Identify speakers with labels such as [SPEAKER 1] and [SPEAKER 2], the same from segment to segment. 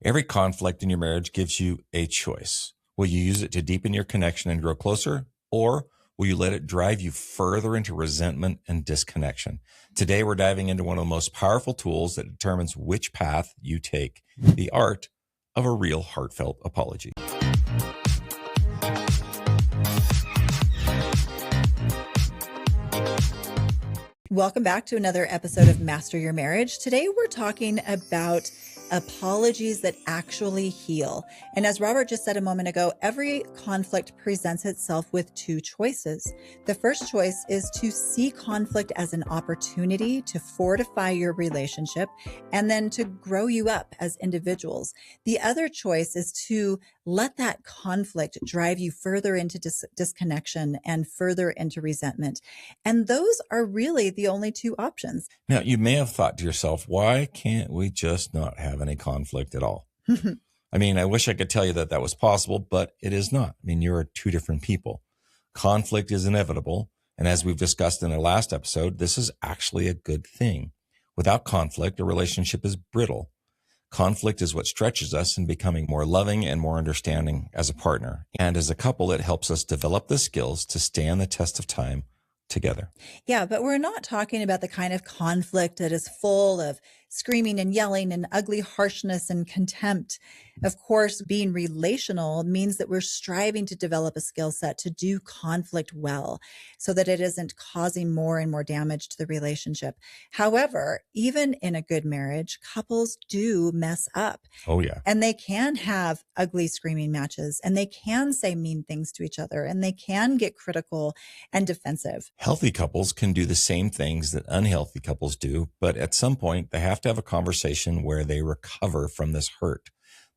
[SPEAKER 1] Every conflict in your marriage gives you a choice. Will you use it to deepen your connection and grow closer, or will you let it drive you further into resentment and disconnection? Today, we're diving into one of the most powerful tools that determines which path you take, the art of a real heartfelt apology.
[SPEAKER 2] Welcome back to another episode of Master Your Marriage. Today we're talking about apologies that actually heal. And as Robert just said a moment ago, every conflict presents itself with two choices. The first choice is to see conflict as an opportunity to fortify your relationship and then to grow you up as individuals. The other choice is to let that conflict drive you further into disconnection and further into resentment. And those are really the only two options.
[SPEAKER 1] Now, you may have thought to yourself, why can't we just not have any conflict at all? I mean, I wish I could tell you that that was possible, but it is not. I mean, you're two different people. Conflict is inevitable. And as we've discussed in our last episode, this is actually a good thing. Without conflict, a relationship is brittle. Conflict is what stretches us in becoming more loving and more understanding as a partner. And as a couple, it helps us develop the skills to stand the test of time together.
[SPEAKER 2] Yeah, but we're not talking about the kind of conflict that is full of screaming and yelling and ugly harshness and contempt. Of course, being relational means that we're striving to develop a skill set to do conflict well so that it isn't causing more and more damage to the relationship. However, even in a good marriage, couples do mess up.
[SPEAKER 1] Oh, yeah.
[SPEAKER 2] And they can have ugly screaming matches, and they can say mean things to each other, and they can get critical and defensive.
[SPEAKER 1] Healthy couples can do the same things that unhealthy couples do, but at some point they have to have a conversation where they recover from this hurt.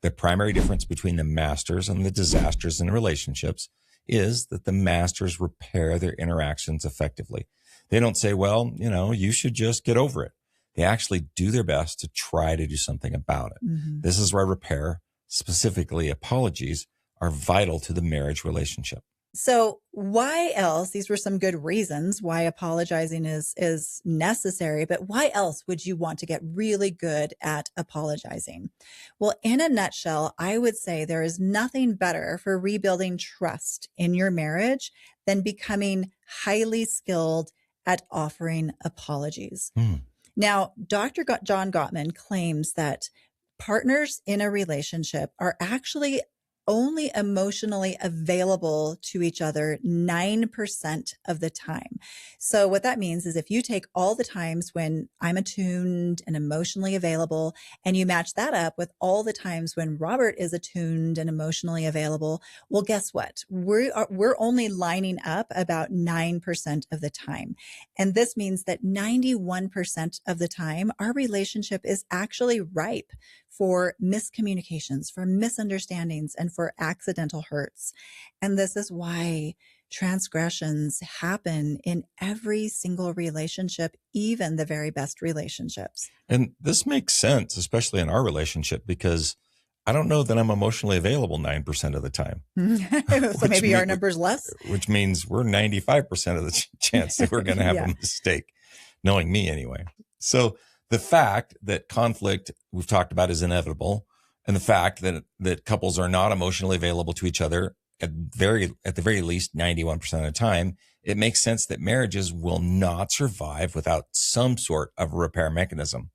[SPEAKER 1] The primary difference between the masters and the disasters in relationships is that the masters repair their interactions effectively. They don't say, well, you should just get over it. They actually do their best to try to do something about it.
[SPEAKER 2] Mm-hmm.
[SPEAKER 1] This is why repair, specifically apologies, are vital to the marriage relationship.
[SPEAKER 2] So why else? These were some good reasons why apologizing is necessary, but why else would you want to get really good at apologizing? Well, in a nutshell, I would say there is nothing better for rebuilding trust in your marriage than becoming highly skilled at offering apologies. Now, Dr. John Gottman claims that partners in a relationship are actually only emotionally available to each other 9% of the time. So what that means is if you take all the times when I'm attuned and emotionally available, and you match that up with all the times when Robert is attuned and emotionally available, well, guess what? We're only lining up about 9% of the time. And this means that 91% of the time, our relationship is actually ripe for miscommunications, for misunderstandings, and for accidental hurts. And this is why transgressions happen in every single relationship, even the very best relationships.
[SPEAKER 1] And this makes sense, especially in our relationship, because I don't know that I'm emotionally available 9% of the time.
[SPEAKER 2] So maybe our number's less.
[SPEAKER 1] Which means we're 95% of the chance that we're going to have a mistake, knowing me anyway. So the fact that conflict we've talked about is inevitable, and the fact that couples are not emotionally available to each other at the very least 91% of the time, it makes sense that marriages will not survive without some sort of a repair mechanism.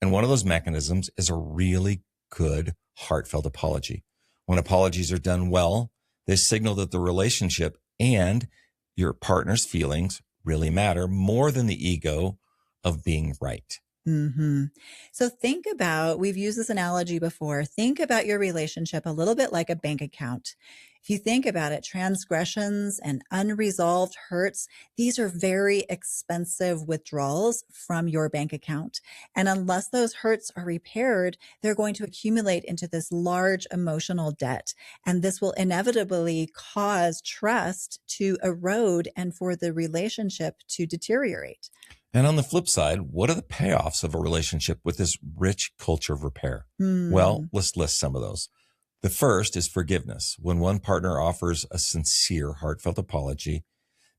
[SPEAKER 1] And one of those mechanisms is a really good heartfelt apology. When apologies are done well, they signal that the relationship and your partner's feelings really matter more than the ego of being right.
[SPEAKER 2] Mm-hmm. So think about, we've used this analogy before, think about your relationship a little bit like a bank account. If you think about it, transgressions and unresolved hurts, these are very expensive withdrawals from your bank account. And unless those hurts are repaired, they're going to accumulate into this large emotional debt. And this will inevitably cause trust to erode and for the relationship to deteriorate.
[SPEAKER 1] And on the flip side, what are the payoffs of a relationship with this rich culture of repair? Well, let's list some of those. The first is forgiveness. When one partner offers a sincere, heartfelt apology,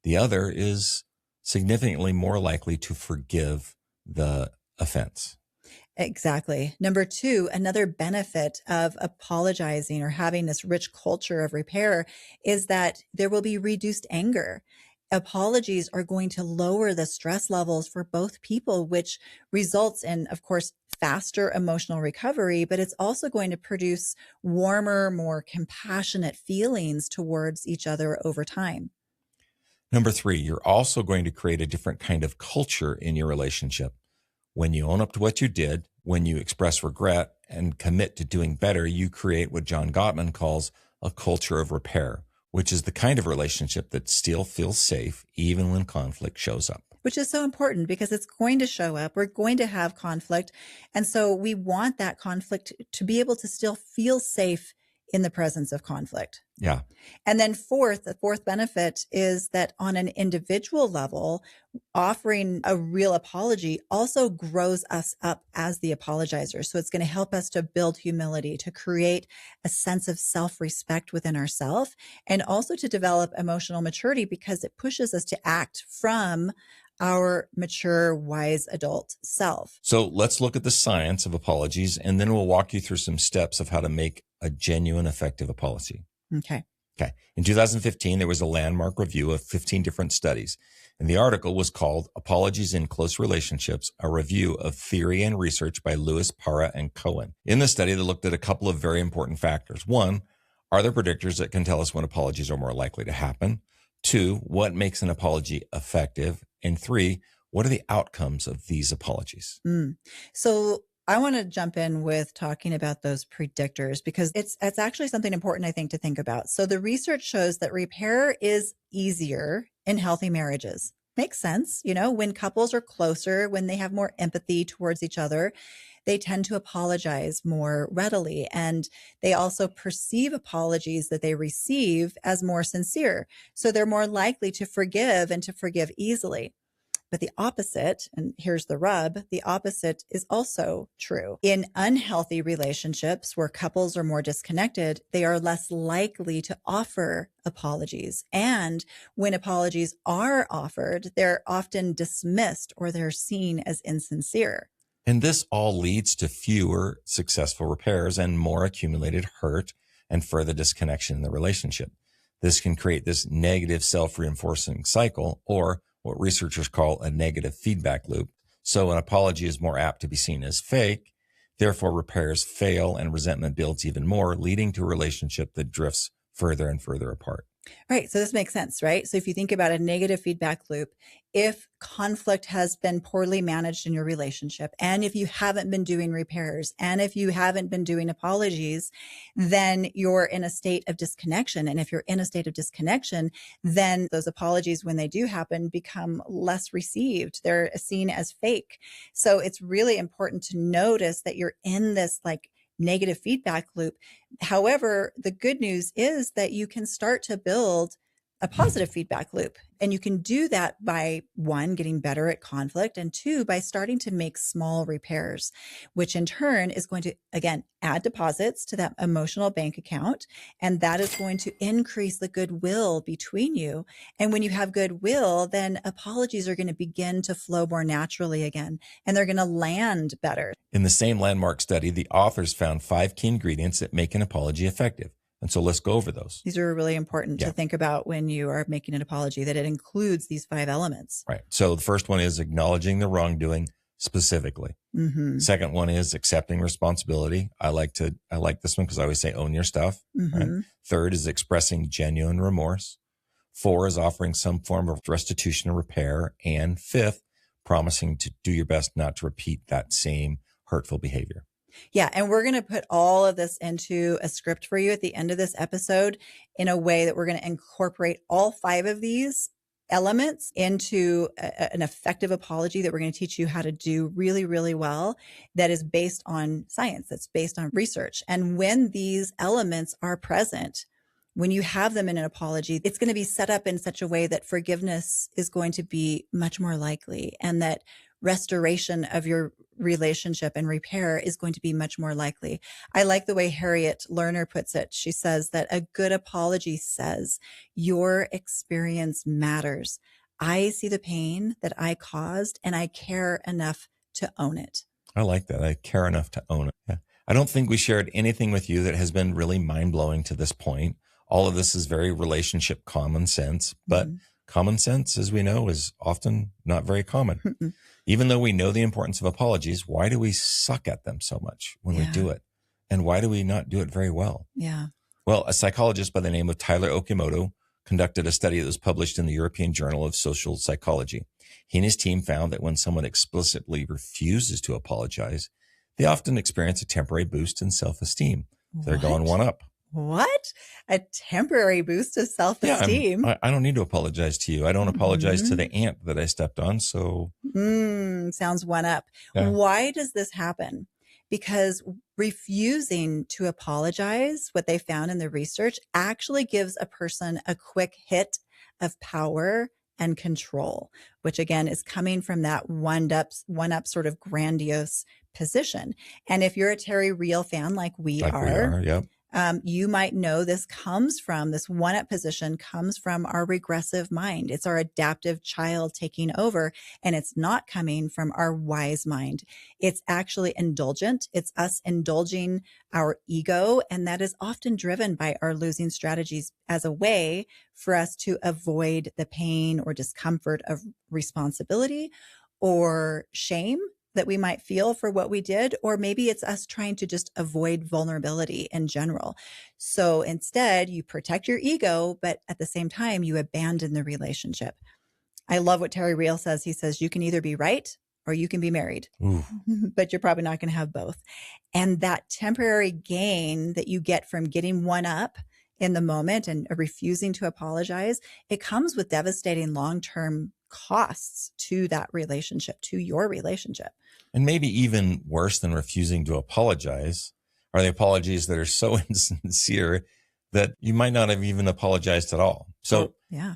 [SPEAKER 1] the other is significantly more likely to forgive the offense.
[SPEAKER 2] Exactly. Number two, another benefit of apologizing or having this rich culture of repair is that there will be reduced anger. Apologies are going to lower the stress levels for both people, which results in, of course, faster emotional recovery, but it's also going to produce warmer, more compassionate feelings towards each other over time.
[SPEAKER 1] Number three, you're also going to create a different kind of culture in your relationship. When you own up to what you did, when you express regret and commit to doing better, you create what John Gottman calls a culture of repair, which is the kind of relationship that still feels safe even when conflict shows up.
[SPEAKER 2] Which is so important because it's going to show up. We're going to have conflict. And so we want that conflict to be able to still feel safe in the presence of conflict.
[SPEAKER 1] Yeah.
[SPEAKER 2] And then the fourth benefit is that on an individual level, offering a real apology also grows us up as the apologizer. So it's going to help us to build humility, to create a sense of self-respect within ourselves, and also to develop emotional maturity because it pushes us to act from our mature, wise adult self.
[SPEAKER 1] So let's look at the science of apologies, and then we'll walk you through some steps of how to make a genuine, effective apology.
[SPEAKER 2] Okay.
[SPEAKER 1] In 2015, there was a landmark review of 15 different studies, and the article was called Apologies in Close Relationships, a review of theory and research by Lewis, Parra, and Cohen. In the study, they looked at a couple of very important factors. One, are there predictors that can tell us when apologies are more likely to happen? Two, what makes an apology effective? And three, what are the outcomes of these apologies?
[SPEAKER 2] So I want to jump in with talking about those predictors because it's actually something important, I think, to think about. So the research shows that repair is easier in healthy marriages. Makes sense. When couples are closer, when they have more empathy towards each other, they tend to apologize more readily. And they also perceive apologies that they receive as more sincere. So they're more likely to forgive and to forgive easily. But the opposite, and here's the rub, the opposite is also true. In unhealthy relationships where couples are more disconnected, they are less likely to offer apologies. And when apologies are offered, they're often dismissed or they're seen as insincere.
[SPEAKER 1] And this all leads to fewer successful repairs and more accumulated hurt and further disconnection in the relationship. This can create this negative self-reinforcing cycle, or what researchers call a negative feedback loop. So an apology is more apt to be seen as fake. Therefore, repairs fail and resentment builds even more, leading to a relationship that drifts further and further apart.
[SPEAKER 2] Right. So this makes sense, right? So if you think about a negative feedback loop, if conflict has been poorly managed in your relationship, and if you haven't been doing repairs, and if you haven't been doing apologies, then you're in a state of disconnection. And if you're in a state of disconnection, then those apologies, when they do happen, become less received. They're seen as fake. So it's really important to notice that you're in this negative feedback loop. However, the good news is that you can start to build a positive feedback loop. And you can do that by one, getting better at conflict, and two, by starting to make small repairs, which in turn is going to, again, add deposits to that emotional bank account. And that is going to increase the goodwill between you. And when you have goodwill, then apologies are going to begin to flow more naturally again, and they're going to land better.
[SPEAKER 1] In the same landmark study, the authors found 5 key ingredients that make an apology effective. And so let's go over those.
[SPEAKER 2] These are really important to think about when you are making an apology, that it includes these 5 elements.
[SPEAKER 1] Right. So the first one is acknowledging the wrongdoing specifically.
[SPEAKER 2] Mm-hmm.
[SPEAKER 1] Second one is accepting responsibility. I like this one because I always say own your stuff.
[SPEAKER 2] Mm-hmm.
[SPEAKER 1] Right? Third is expressing genuine remorse. 4 is offering some form of restitution or repair. And 5th, promising to do your best not to repeat that same hurtful behavior.
[SPEAKER 2] Yeah. And we're going to put all of this into a script for you at the end of this episode in a way that we're going to incorporate all 5 of these elements into an effective apology that we're going to teach you how to do really, really well. That is based on science, that's based on research. And when these elements are present, when you have them in an apology, it's going to be set up in such a way that forgiveness is going to be much more likely, and that restoration of your relationship and repair is going to be much more likely. I like the way Harriet Lerner puts it. She says that a good apology says, your experience matters. I see the pain that I caused, and I care enough to own it.
[SPEAKER 1] I like that. I care enough to own it. Yeah. I don't think we shared anything with you that has been really mind-blowing to this point. All of this is very relationship common sense, but common sense, as we know, is often not very common. Even though we know the importance of apologies, why do we suck at them so much when we do it? And why do we not do it very well?
[SPEAKER 2] Yeah.
[SPEAKER 1] Well, a psychologist by the name of Tyler Okimoto conducted a study that was published in the European Journal of Social Psychology. He and his team found that when someone explicitly refuses to apologize, they often experience a temporary boost in self-esteem. They're going one up.
[SPEAKER 2] What? A temporary boost of self-esteem?
[SPEAKER 1] Yeah, I don't need to apologize to you. I don't apologize to the ant that I stepped on. So
[SPEAKER 2] sounds one up. Yeah. Why does this happen? Because refusing to apologize, what they found in the research, actually gives a person a quick hit of power and control, which again is coming from that one up sort of grandiose position. And if you're a Terry Real fan like we are,
[SPEAKER 1] yep.
[SPEAKER 2] You might know this one-up position comes from our regressive mind. It's our adaptive child taking over, and it's not coming from our wise mind. It's actually indulgent. It's us indulging our ego, and that is often driven by our losing strategies as a way for us to avoid the pain or discomfort of responsibility or shame that we might feel for what we did, or maybe it's us trying to just avoid vulnerability in general. So instead, you protect your ego, but at the same time, you abandon the relationship. I love what Terry Real says. He says, you can either be right or you can be married, but you're probably not going to have both. And that temporary gain that you get from getting one up in the moment and refusing to apologize, it comes with devastating long-term costs to that relationship, to your relationship.
[SPEAKER 1] And maybe even worse than refusing to apologize are the apologies that are so insincere that you might not have even apologized at all. So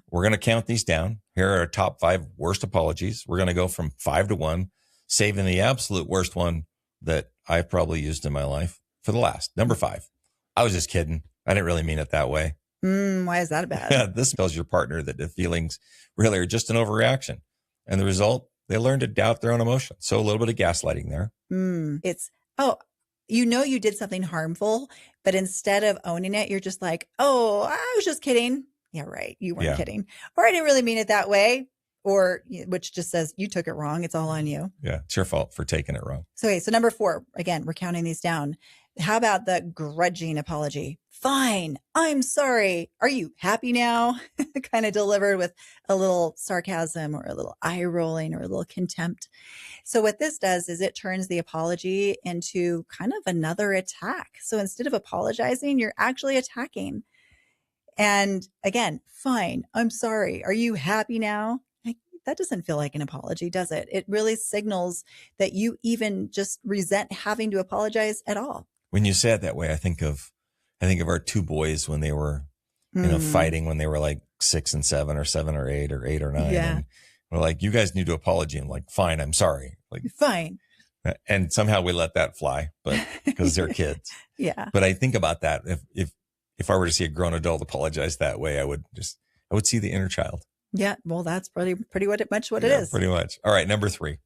[SPEAKER 1] we're going to count these down. Here are our top 5 worst apologies. We're going to go from 5 to 1, saving the absolute worst one that I probably used in my life for the last. Number 5. I was just kidding. I didn't really mean it that way.
[SPEAKER 2] Why is that bad?
[SPEAKER 1] Yeah, this tells your partner that the feelings really are just an overreaction. And the result, they learn to doubt their own emotions. So a little bit of gaslighting there.
[SPEAKER 2] It's, you did something harmful, but instead of owning it, you're just like, oh, I was just kidding. Yeah, right. You weren't kidding. Or I didn't really mean it that way. Or which just says you took it wrong. It's all on you.
[SPEAKER 1] Yeah, it's your fault for taking it wrong.
[SPEAKER 2] So number 4, again, we're counting these down. How about the grudging apology? Fine. I'm sorry. Are you happy now? Kind of delivered with a little sarcasm or a little eye rolling or a little contempt. So what this does is it turns the apology into kind of another attack. So instead of apologizing, you're actually attacking. And again, fine. I'm sorry. Are you happy now? That doesn't feel like an apology, does it? It really signals that you even just resent having to apologize at all.
[SPEAKER 1] When you say it that way, I think of our 2 boys when they were, fighting when they were like 6 and 7 or 7 or 8 or 8 or 9.
[SPEAKER 2] Yeah.
[SPEAKER 1] And we're like, you guys need to apologize. I'm like, fine, I'm sorry. Like,
[SPEAKER 2] fine.
[SPEAKER 1] And somehow we let that fly, but because they're kids.
[SPEAKER 2] Yeah.
[SPEAKER 1] But I think about that. If I were to see a grown adult apologize that way, I would see the inner child.
[SPEAKER 2] Yeah. Well, that's pretty much what it is.
[SPEAKER 1] Pretty much. All right. Number 3.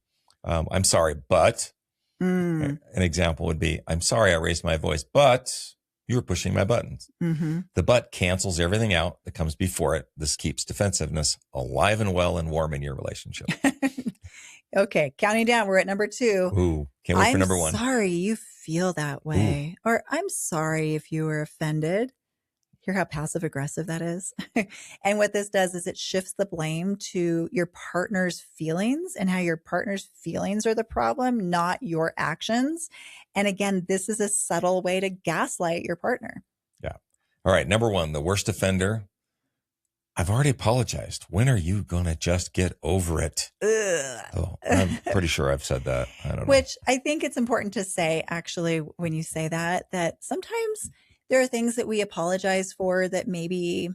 [SPEAKER 1] I'm sorry, but an example would be, I'm sorry I raised my voice, but you were pushing my buttons. The but cancels everything out that comes before it. This keeps defensiveness alive and well and warm in your relationship.
[SPEAKER 2] Okay. Counting down. We're at number 2.
[SPEAKER 1] Ooh, can't wait for number 1.
[SPEAKER 2] I'm sorry you feel that way. Or I'm sorry if you were offended. Hear how passive aggressive that is? And what this does is it shifts the blame to your partner's feelings and how your partner's feelings are the problem, not your actions. And again, this is a subtle way to gaslight your partner.
[SPEAKER 1] Yeah. All right. Number 1, the worst offender. I've already apologized. When are you going to just get over it? Oh, I'm pretty sure I've said that. I don't know.
[SPEAKER 2] Which I think it's important to say, actually, when you say that sometimes there are things that we apologize for that maybe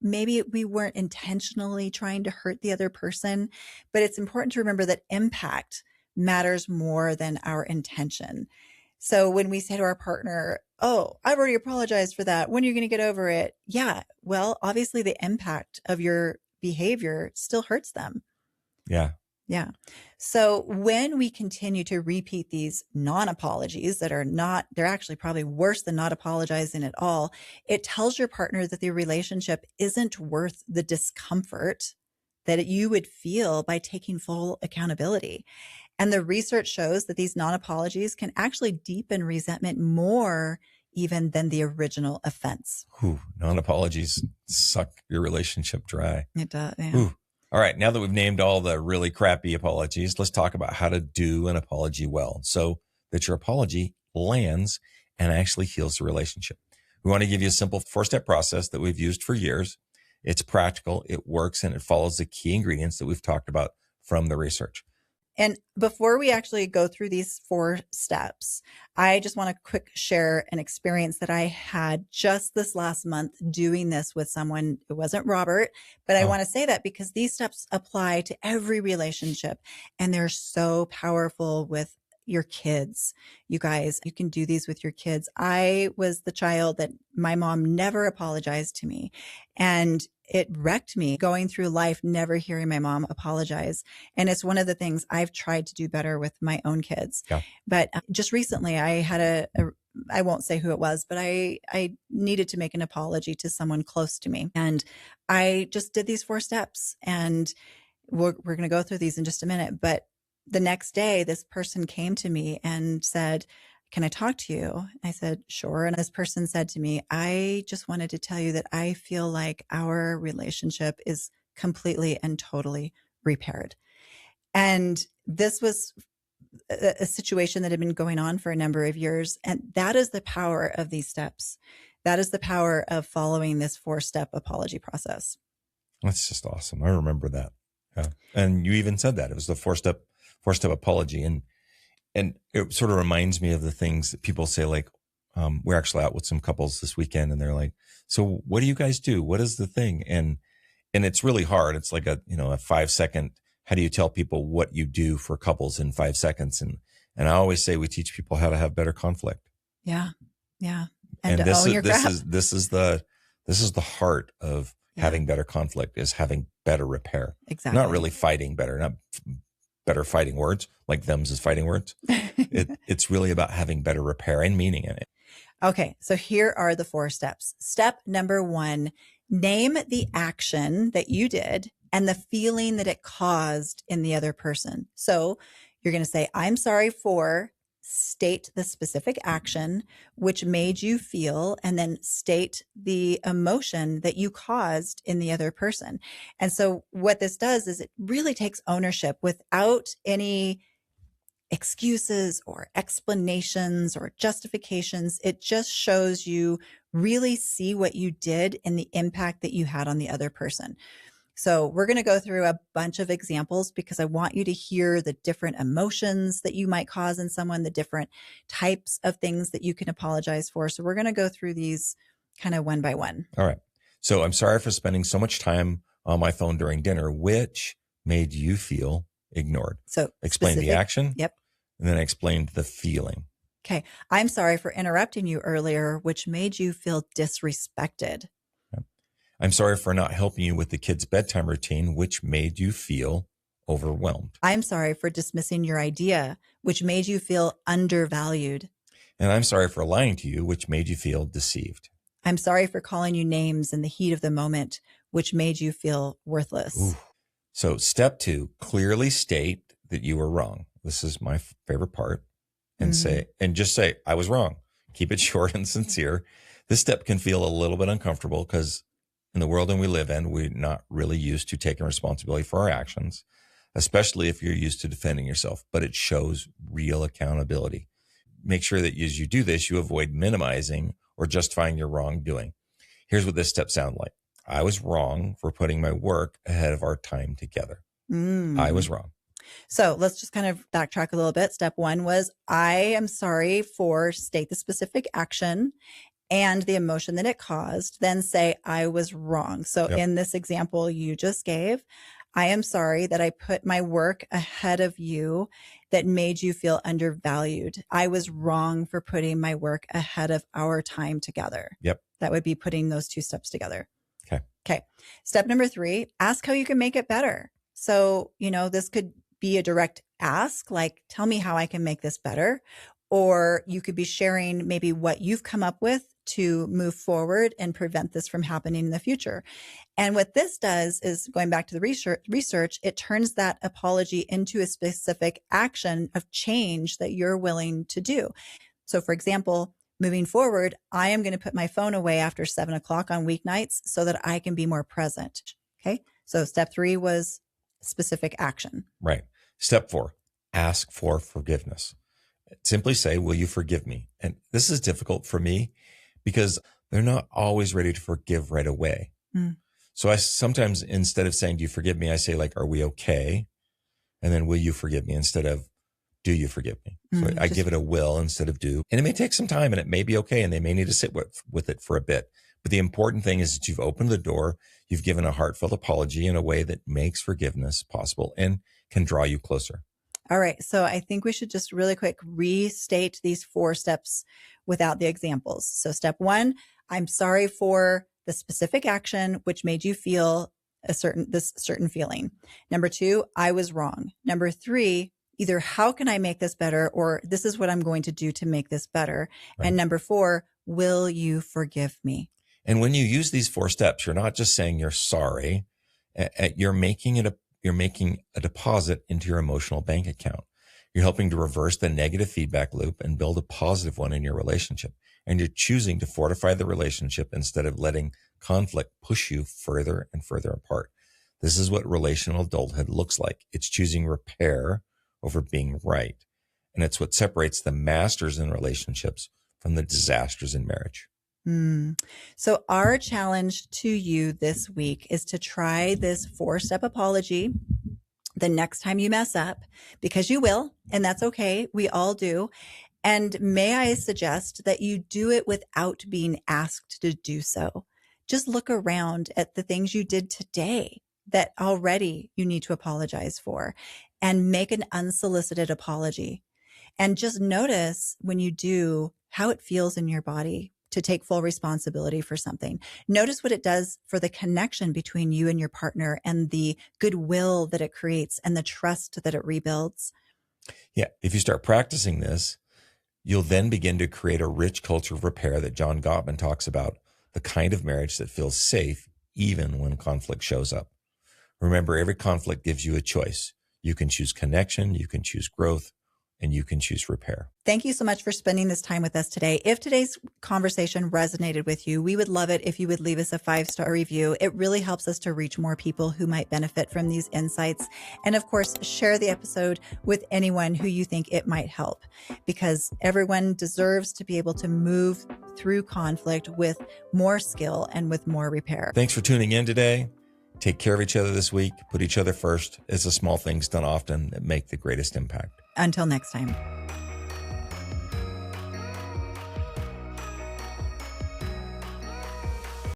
[SPEAKER 2] we weren't intentionally trying to hurt the other person, but it's important to remember that impact matters more than our intention. So when we say to our partner, oh, I've already apologized for that. When are you going to get over it? Yeah. Well, obviously the impact of your behavior still hurts them.
[SPEAKER 1] Yeah.
[SPEAKER 2] Yeah. So when we continue to repeat these non-apologies that are not, they're actually probably worse than not apologizing at all, it tells your partner that the relationship isn't worth the discomfort that you would feel by taking full accountability. And the research shows that these non-apologies can actually deepen resentment more even than the original offense.
[SPEAKER 1] Whew, non-apologies suck your relationship dry.
[SPEAKER 2] It does. Yeah.
[SPEAKER 1] Whew. All right. Now that we've named all the really crappy apologies, let's talk about how to do an apology well so that your apology lands and actually heals the relationship. We want to give you a simple 4-step process that we've used for years. It's practical, it works, and it follows the key ingredients that we've talked about from the research.
[SPEAKER 2] And before we actually go through these 4 steps, I just want to quick share an experience that I had just this last month doing this with someone. It wasn't Robert, but I want to say that because these steps apply to every relationship and they're so powerful with your kids. You guys, you can do these with your kids. I was the child that my mom never apologized to me, and it wrecked me going through life, never hearing my mom apologize. And it's one of the things I've tried to do better with my own kids.
[SPEAKER 1] Yeah.
[SPEAKER 2] But just recently I had I won't say who it was, but I needed to make an apology to someone close to me. And I just did these 4 steps, and we're going to go through these in just a minute. But the next day, this person came to me and said, "Can I talk to you?" I said, "Sure." And this person said to me, "I just wanted to tell you that I feel like our relationship is completely and totally repaired." And this was a situation that had been going on for a number of years. And that is the power of these steps. That is the power of following this 4-step apology process.
[SPEAKER 1] That's just awesome. I remember that. Yeah. And you even said that it was the 4-step apology. And it sort of reminds me of the things that people say, like, we're actually out with some couples this weekend and they're like, "So what do you guys do? What is the thing?" And it's really hard. It's like a 5-second, how do you tell people what you do for couples in 5 seconds? And I always say we teach people how to have better conflict.
[SPEAKER 2] Yeah. Yeah.
[SPEAKER 1] And
[SPEAKER 2] to own your crap.
[SPEAKER 1] this is the heart of having better conflict, is having better repair.
[SPEAKER 2] Exactly.
[SPEAKER 1] Not really fighting better, not better fighting words, like them's is fighting words. It's really about having better repair and meaning in it.
[SPEAKER 2] Okay. So here are the 4 steps. Step number 1, name the action that you did and the feeling that it caused in the other person. So you're going to say, "I'm sorry for," state the specific action which made you feel, and then state the emotion that you caused in the other person. And so what this does is it really takes ownership without any excuses or explanations or justifications. It just shows you really see what you did and the impact that you had on the other person. So we're going to go through a bunch of examples because I want you to hear the different emotions that you might cause in someone, the different types of things that you can apologize for. So we're going to go through these kind of one by one.
[SPEAKER 1] All right. So, "I'm sorry for spending so much time on my phone during dinner, which made you feel ignored."
[SPEAKER 2] So
[SPEAKER 1] explain the action.
[SPEAKER 2] Yep.
[SPEAKER 1] And then I explained the feeling.
[SPEAKER 2] Okay. "I'm sorry for interrupting you earlier, which made you feel disrespected."
[SPEAKER 1] "I'm sorry for not helping you with the kids' bedtime routine, which made you feel overwhelmed."
[SPEAKER 2] "I'm sorry for dismissing your idea, which made you feel undervalued."
[SPEAKER 1] And "I'm sorry for lying to you, which made you feel deceived."
[SPEAKER 2] "I'm sorry for calling you names in the heat of the moment, which made you feel worthless."
[SPEAKER 1] Ooh. So step 2, clearly state that you were wrong. This is my favorite part. And just say, "I was wrong." Keep it short and sincere. This step can feel a little bit uncomfortable because in the world that we live in, we're not really used to taking responsibility for our actions, especially if you're used to defending yourself, but it shows real accountability. Make sure that as you do this, you avoid minimizing or justifying your wrongdoing. Here's what this step sounds like. "I was wrong for putting my work ahead of our time together." I was wrong.
[SPEAKER 2] So let's just kind of backtrack a little bit. Step 1 was, "I am sorry for," state the specific action and the emotion that it caused, then say, "I was wrong." So in this example you just gave, "I am sorry that I put my work ahead of you that made you feel undervalued. I was wrong for putting my work ahead of our time together."
[SPEAKER 1] Yep.
[SPEAKER 2] That would be putting those 2 steps together.
[SPEAKER 1] Okay.
[SPEAKER 2] Okay. Step number 3, ask how you can make it better. So, this could be a direct ask, like, tell me how I can make this better. Or you could be sharing maybe what you've come up with to move forward and prevent this from happening in the future. And what this does is, going back to the research, it turns that apology into a specific action of change that you're willing to do. So for example, moving forward, I am going to put my phone away after 7 o'clock on weeknights so that I can be more present. Okay. So step 3 was specific action.
[SPEAKER 1] Right. Step 4, ask for forgiveness. Simply say, will you forgive me? And this is difficult for me because they're not always ready to forgive right away. So I sometimes, instead of saying, do you forgive me? I say, like, are we okay? And then, will you forgive me? Instead of, do you forgive me? So I give it a will instead of do. And it may take some time and it may be okay. And they may need to sit with it for a bit. But the important thing is that you've opened the door. You've given a heartfelt apology in a way that makes forgiveness possible and can draw you closer.
[SPEAKER 2] All right. So I think we should just really quick restate these 4 steps without the examples. So step 1, I'm sorry for the specific action which made you feel this certain feeling. Number 2, I was wrong. Number 3, either how can I make this better, or this is what I'm going to do to make this better. Right. And number 4, will you forgive me?
[SPEAKER 1] And when you use these 4 steps, you're not just saying you're sorry. You're making a deposit into your emotional bank account. You're helping to reverse the negative feedback loop and build a positive one in your relationship. And you're choosing to fortify the relationship instead of letting conflict push you further and further apart. This is what relational adulthood looks like. It's choosing repair over being right. And it's what separates the masters in relationships from the disasters in marriage.
[SPEAKER 2] So our challenge to you this week is to try this 4-step apology the next time you mess up, because you will, and that's okay. We all do. And may I suggest that you do it without being asked to do so. Just look around at the things you did today that already you need to apologize for, and make an unsolicited apology. And just notice when you do how it feels in your body to take full responsibility for something. Notice what it does for the connection between you and your partner, and the goodwill that it creates and the trust that it rebuilds.
[SPEAKER 1] Yeah. If you start practicing this, you'll then begin to create a rich culture of repair that John Gottman talks about, the kind of marriage that feels safe even when conflict shows up. Remember, every conflict gives you a choice. You can choose connection, you can choose growth, and you can choose repair.
[SPEAKER 2] Thank you so much for spending this time with us today. If today's conversation resonated with you, we would love it if you would leave us a 5-star review. It really helps us to reach more people who might benefit from these insights. And of course, share the episode with anyone who you think it might help, because everyone deserves to be able to move through conflict with more skill and with more repair.
[SPEAKER 1] Thanks for tuning in today. Take care of each other this week. Put each other first. It's the small things done often that make the greatest impact.
[SPEAKER 2] Until next time.